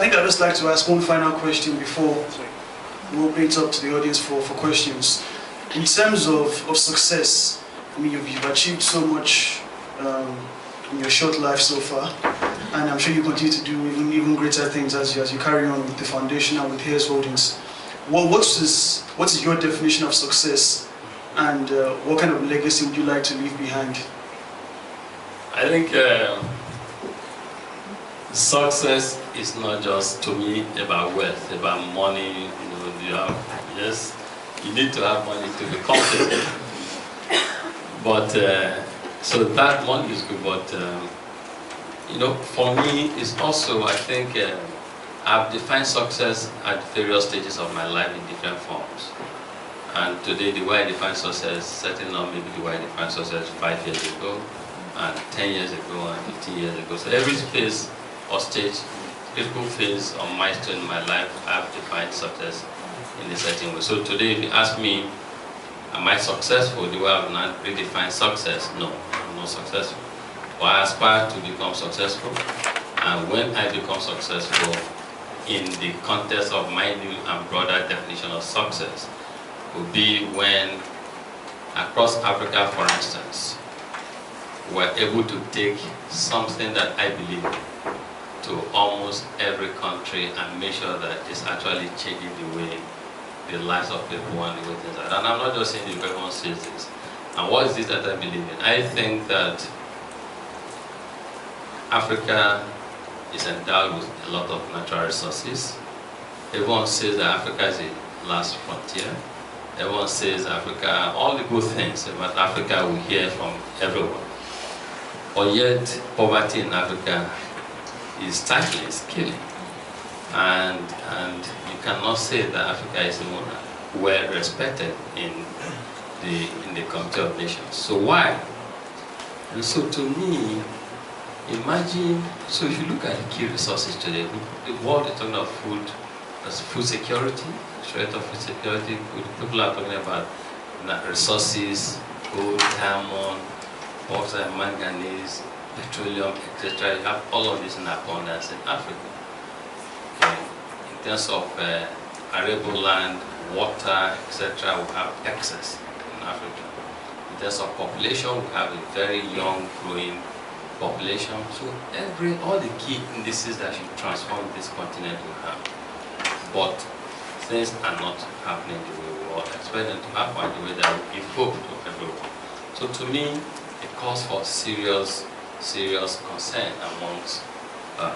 I think I'd just like to ask one final question before we open it up to the audience for questions. In terms of success, I mean, you've achieved so much in your short life so far, and I'm sure you continue to do even greater things as you carry on with the foundation and with Heirs Holdings. What is your definition of success, and what kind of legacy would you like to leave behind? I think success is not just, to me, about wealth, about money. Yes, you need to have money to be comfortable. But so that money is good. But for me, it's also, I think, I've defined success at various stages of my life in different forms. And today, the way I define success, certainly not maybe the way I define success 5 years ago, and 10 years ago, and 15 years ago. So every phase or stage, critical phase or milestone in my life, I've defined success in a certain way. So today, if you ask me, am I successful? The way I've not redefined success? No, I'm not successful. But I aspire to become successful. And when I become successful in the context of my new and broader definition of success, will be when across Africa, for instance, we're able to take something that I believe to almost every country and make sure that it's actually changing the way the lives of people and the way things are. And I'm not just saying this, everyone says this. And what is this that I believe in? I think that Africa is endowed with a lot of natural resources. Everyone says that Africa is the last frontier. Everyone says Africa, all the good things about Africa we hear from everyone. But yet, poverty in Africa is stifling, it's killing. And you cannot say that Africa is well respected in the Community of Nations. So why? And so to me, imagine, so if you look at the key resources today, the world is talking about food, there's food security, threat of food security. People are talking about resources, gold, diamond, bauxite, manganese, petroleum, etc. You have all of this in abundance in Africa. Okay. In terms of arable land, water, etc., we have excess in Africa. In terms of population, we have a very young, growing population. So all the key indices that should transform this continent we have. But things are not happening the way we all expect them to happen, the way that we give hope to everyone. So to me, it calls for serious concern amongst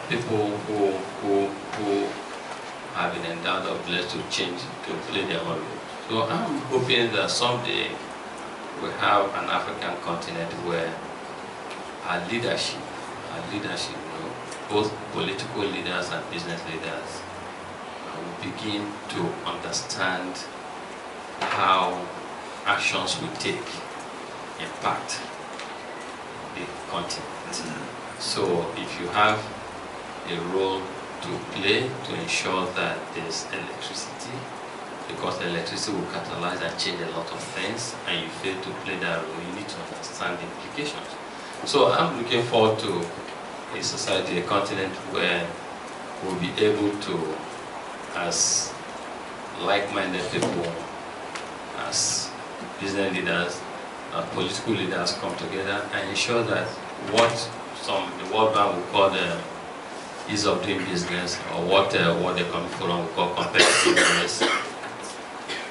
people who have been endowed or blessed to change, to play their own role. So I'm hoping that someday we have an African continent where our leadership, both political leaders and business leaders, will begin to understand how actions we take impact the continent. So if you have a role to play to ensure that there's electricity, because electricity will catalyze and change a lot of things, and you fail to play that role, you need to understand the implications. So I'm looking forward to a society, a continent where we'll be able to, as like-minded people, as business leaders, political leaders come together and ensure that what the World Bank will call the ease of doing business, or what the Economic Forum will call competitiveness,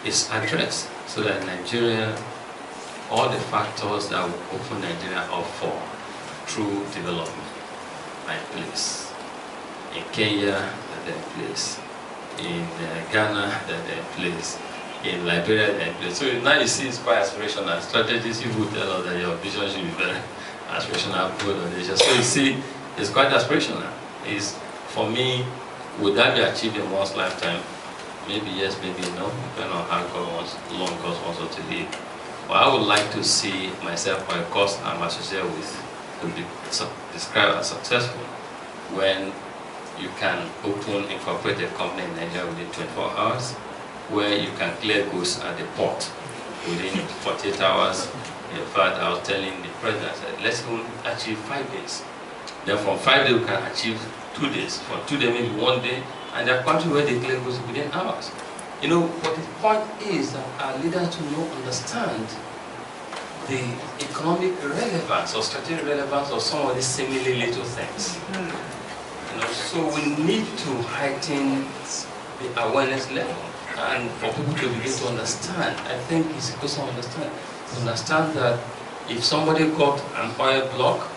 is addressed, so that Nigeria, all the factors that will open Nigeria up for true development are in place. In Kenya, they're in place. In Ghana, they're in place. In Liberia, they're in place. So now you see it's quite aspirational. Strategists, people tell us that your vision should be very aspirational, good on Asia. So you see, it's quite aspirational. For me, would that be achieved in one's lifetime? Maybe yes, maybe no, depending on how long God wants us to live. But I would like to see myself, or a course I'm associated with, to be described as successful when you can incorporate a company in Nigeria within 24 hours, where you can clear goods at the port within 48 hours. In fact, I was telling the president, I said, let's even achieve 5 days. Then from 5 days we can achieve 2 days. From 2 days maybe 1 day, and there are countries where the clear goes within hours. You know, but the point is that our leaders to understand the economic relevance or strategic relevance of some of these seemingly little things. You know, so we need to heighten the awareness level, and for people to begin to understand. I think it's a question of understand that if somebody got an oil block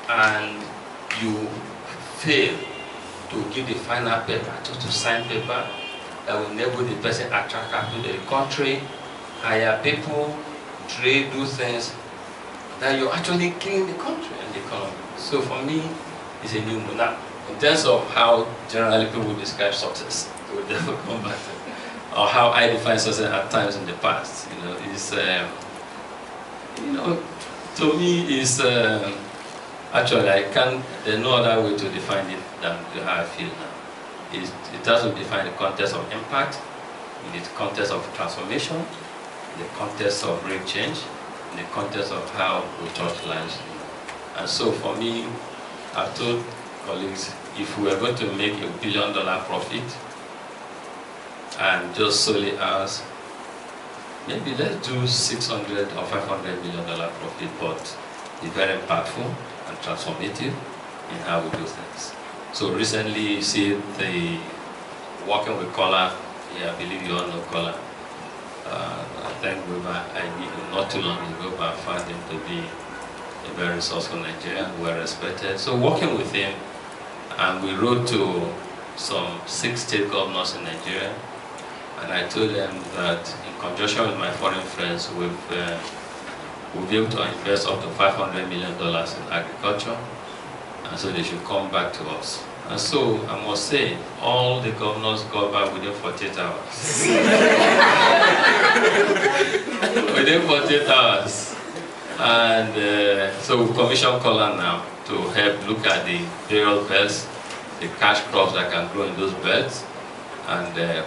and you fail to give the final paper, to sign paper that will enable the person attract capital to the country, hire people, trade, do things, that you're actually killing the country and the economy. So for me, it's a new move. Now, in terms of how generally people describe success, we'll never come back to, or how I define success at times in the past. You know, it's to me, it's actually there's no other way to define it than how I feel now. It has to define the context of impact, in the context of transformation, in the context of real change, in the context of how we touch lives. And so for me, I've told colleagues, if we are going to make $1 billion profit and just solely ours, maybe let's do $600 or $500 million profit, but be very impactful and transformative in how we do things. So recently, you see the working with Kola. Yeah, I believe you all know Kola. I think not too long ago, I found him to be a very resourceful Nigerian, well respected. So working with him, and we wrote to some 6 state governors in Nigeria, and I told them that in conjunction with my foreign friends, we'll be able to invest up to $500 million in agriculture, and so they should come back to us. And so I must say, all the governors got back within 48 hours. Within 48 hours. And so we've commissioned Kola now to help look at the burial beds, the cash crops that can grow in those beds, and the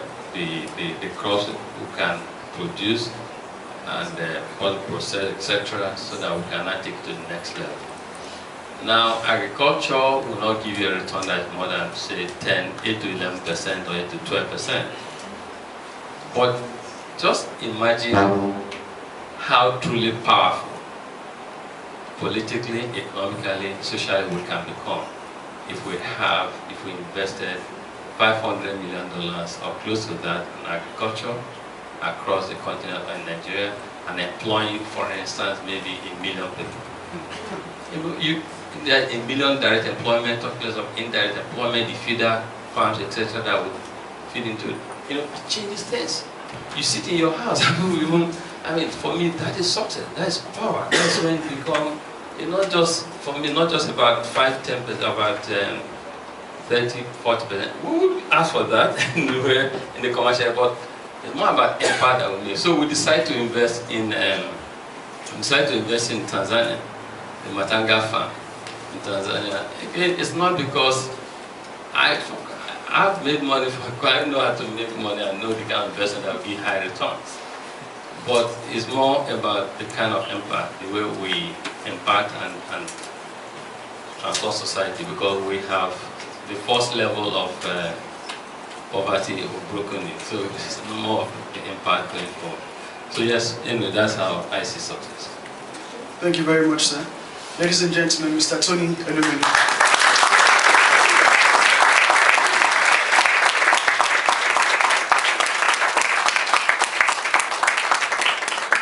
crops we can produce and process, etc., so that we can take it to the next level. Now, agriculture will not give you a return that is more than, say, 8 to 11% or 8 to 12%. But just imagine how truly powerful, politically, economically, socially, we can become if we invested $500 million or close to that in agriculture across the continent of Nigeria, and employing, for instance, maybe 1 million people. There are 1 million direct employment, or place of indirect employment, the feeder farms, etc., that would feed into it. It changes things. You sit in your house, I mean, for me, that is success, that is power. That's when you become, not just, for me, not just about 5-10%, about 30-40%. We would ask for that in the commercial, but it's more about impact that we make. So we decided to invest in Tanzania, the Matanga farm in Tanzania. Again, it's not because I've made money I know how to make money and know the kind of investment that will give high returns. But it's more about the kind of impact, the way we impact and transform society, because we have the first level of poverty, we've broken it. So it's more of the impact going forward. So yes, anyway, that's how I see success. Thank you very much, sir. Ladies and gentlemen, Mr. Tony Elumelu.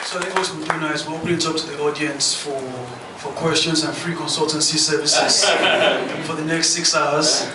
So I think what we'll do now is we'll open it up to the audience for questions and free consultancy services for the next 6 hours.